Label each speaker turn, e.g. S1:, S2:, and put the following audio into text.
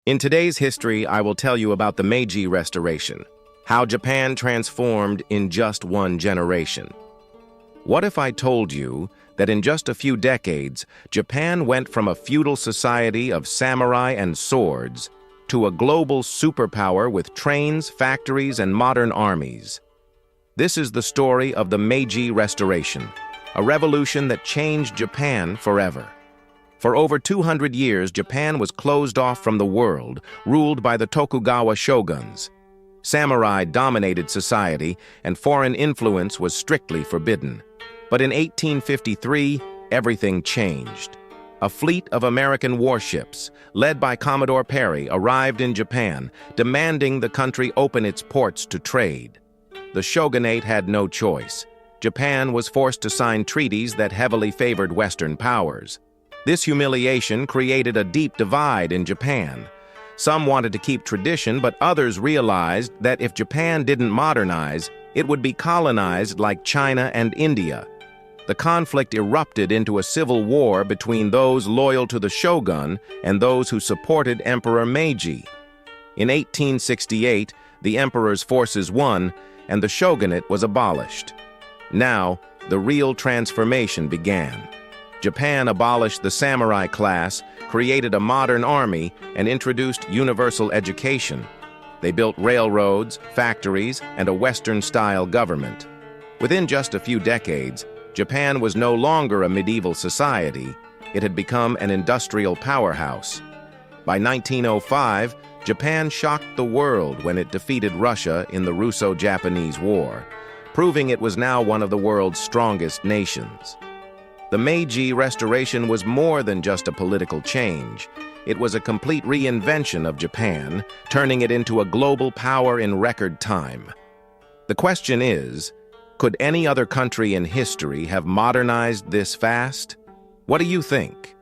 S1: In today's history, I will tell you about the Meiji Restoration, how Japan transformed in just one generation. What if I told you that in just a few decades, Japan went from a feudal society of samurai and swords to a global superpower with trains, factories, and modern armies? This is the story of the Meiji Restoration, a revolution that changed Japan forever. For over 200 years, Japan was closed off from the world, ruled by the Tokugawa shoguns. Samurai dominated society, and foreign influence was strictly forbidden. But in 1853, everything changed. A fleet of American warships, led by Commodore Perry, arrived in Japan, demanding the country open its ports to trade. The shogunate had no choice. Japan was forced to sign treaties that heavily favored Western powers. This humiliation created a deep divide in Japan. Some wanted to keep tradition, but others realized that if Japan didn't modernize, it would be colonized like China and India. The conflict erupted into a civil war between those loyal to the shogun and those who supported Emperor Meiji. In 1868, the emperor's forces won, and the shogunate was abolished. Now, the real transformation began. Japan abolished the samurai class, created a modern army, and introduced universal education. They built railroads, factories, and a Western-style government. Within just a few decades, Japan was no longer a medieval society. It had become an industrial powerhouse. By 1905, Japan shocked the world when it defeated Russia in the Russo-Japanese War, proving it was now one of the world's strongest nations. The Meiji Restoration was more than just a political change. It was a complete reinvention of Japan, turning it into a global power in record time. The question is, could any other country in history have modernized this fast? What do you think?